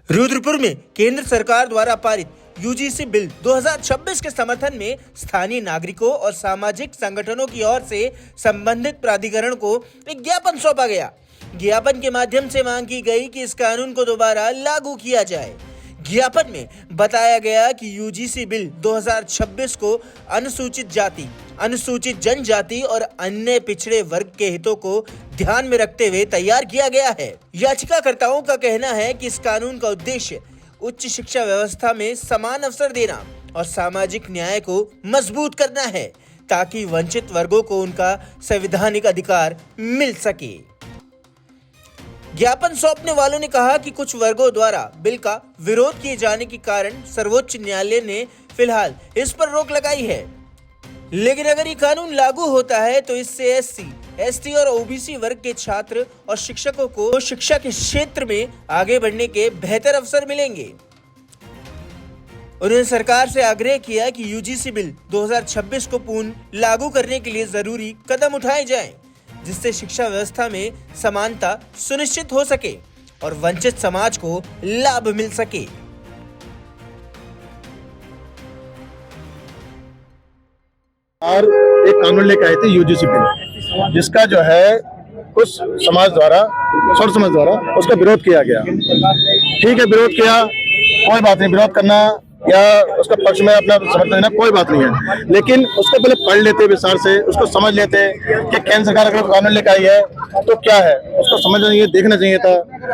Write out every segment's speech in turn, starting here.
रुद्रपुर में केंद्र सरकार द्वारा पारित यूजीसी बिल 2026 के समर्थन में स्थानीय नागरिकों और सामाजिक संगठनों की ओर से संबंधित प्राधिकरण को एक ज्ञापन सौंपा गया। ज्ञापन के माध्यम से मांग की गई कि इस कानून को दोबारा लागू किया जाए। ज्ञापन में बताया गया कि यूजीसी बिल 2026 को अनुसूचित जाति, अनुसूचित जनजाति और अन्य पिछड़े वर्ग के हितों को ध्यान में रखते हुए तैयार किया गया है। याचिकाकर्ताओं का कहना है कि इस कानून का उद्देश्य उच्च शिक्षा व्यवस्था में समान अवसर देना और सामाजिक न्याय को मजबूत करना है, ताकि वंचित वर्गों को उनका संवैधानिक अधिकार मिल सके। ज्ञापन सौंपने वालों ने कहा कि कुछ वर्गों द्वारा बिल का विरोध किए जाने के कारण सर्वोच्च न्यायालय ने फिलहाल इस पर रोक लगाई है, लेकिन अगर ये कानून लागू होता है तो इससे एससी, एसटी और ओबीसी वर्ग के छात्र और शिक्षकों को शिक्षा के क्षेत्र में आगे बढ़ने के बेहतर अवसर मिलेंगे। उन्होंने सरकार से आग्रह किया कि यूजीसी बिल 2026 को पूर्ण लागू करने के लिए जरूरी कदम उठाए जाएं, जिससे शिक्षा व्यवस्था में समानता सुनिश्चित हो सके और वंचित समाज को लाभ मिल सके। और एक कानून लेकर आए थे यूजीसी बिल, जिसका जो है कुछ समाज द्वारा, सर्व समाज द्वारा उसका विरोध किया गया। ठीक है, विरोध किया, कोई बात नहीं, विरोध करना या उसका पक्ष में अपना समर्थन देना कोई बात नहीं है, लेकिन उसको पहले पढ़ लेते विस्तार से, उसको समझ लेते कि केंद्र सरकार अगर कानून लेकर आई है तो क्या है, उसको समझना चाहिए, देखना चाहिए था।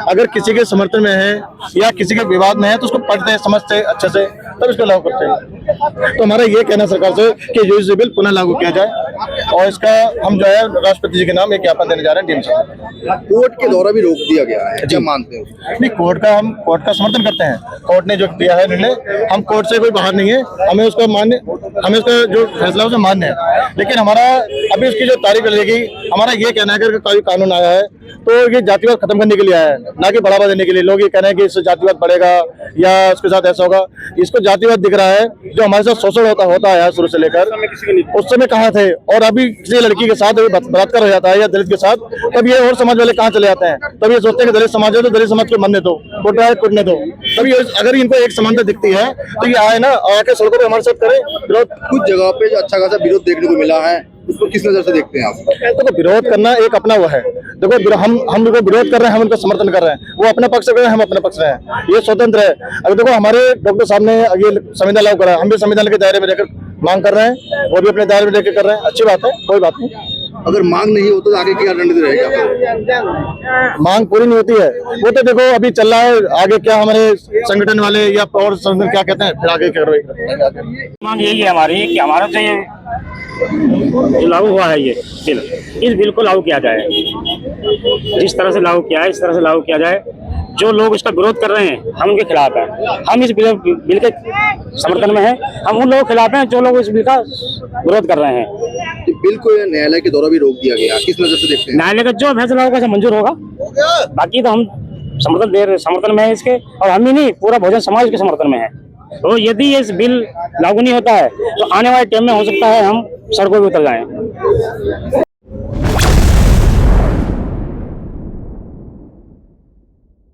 अगर किसी के समर्थन में है या किसी के विवाद में है तो उसको पढ़ते समझते अच्छे से तब इसको लागू करते हैं। तो हमारा ये कहना सरकार से कि यूजीसी बिल पुनः लागू किया जाए और इसका हम जो है राष्ट्रपति जी के नाम एक ज्ञापन देने जा रहे हैं डीएम साहब। कोर्ट के द्वारा भी रोक दिया गया है, क्या मानते हो? नहीं, हम कोर्ट का समर्थन करते हैं। कोर्ट ने जो दिया है निर्णय, हम कोर्ट से कोई बाहर नहीं है, हमें उसका जो फैसला है उसे मान्य है। लेकिन हमारा अभी उसकी जो तारीख लगेगी, हमारा ये कहना है कि कोई कानून आया है तो ये जातिवाद खत्म करने के लिए आया है, ना कि बढ़ावा देने के लिए। लोग ये कह रहे हैं कि इससे जातिवाद बढ़ेगा या उसके साथ ऐसा होगा। इसको जातिवाद दिख रहा है, जो हमारे साथ शोषण होता आया है शुरू से लेकर। उस समय कहाँ थे, और अभी किसी लड़की के साथ बलात्कार हो जाता है या दलित के साथ, तब ये और समाज वाले कहाँ चले जाते हैं। तब ये सोचते हैं कि दलित समाज है तो दलित समाज को मरने दो, कुटने दो। तभी अगर इनको एक समानता दिखती है तो ये आए ना, आके सड़कों पर हमारे साथ करें विरोध। कुछ जगह पे जो अच्छा खासा विरोध देखने को मिला है, उसको किस नजर से देखते हैं आप? देखो, विरोध करना एक अपना वो है। देखो, हम लोग विरोध कर रहे हैं, हम उनका समर्थन कर रहे हैं, वो अपने पक्ष से कर रहे हैं, हम अपने पक्ष से हैं, ये स्वतंत्र है। अगर देखो, हमारे डॉक्टर साहब ने ये संविधान लागू करा, हम भी संविधान के दायरे में रहकर मांग कर रहे हैं, वो भी अपने दायरे में लेकर कर रहे हैं, अच्छी बात है, कोई बात नहीं। अगर मांग नहीं होती तो आगे क्या रणनीति रहेगा? मांग पूरी नहीं होती है वो तो देखो अभी चल रहा है, आगे क्या हमारे संगठन वाले या और संगठन क्या कहते हैं, फिर आगे कार्रवाई। मांग यही है हमारी कि हमारा से जो लागू हुआ है ये बिल, इस बिल को लागू किया जाए। जिस तरह से लागू किया है इस तरह से लागू किया जाए। जो लोग इसका विरोध कर रहे हैं हम उनके खिलाफ हैं, हम इस बिल के समर्थन में हैं। हम उन लोगों के खिलाफ हैं जो लोग इस बिल का विरोध कर रहे हैं। बिल को न्यायालय के द्वारा भी रोक दिया गया, किस नजर से देखते हैं? न्यायालय का जो फैसला होगा मंजूर होगा, बाकी तो हम समर्थन में है इसके, और हम ही नहीं, पूरा बहुजन समाज के समर्थन में है। तो यदि ये बिल लागू नहीं होता है तो आने वाले टाइम में हो सकता है हम सड़कों पर उतर जाएं।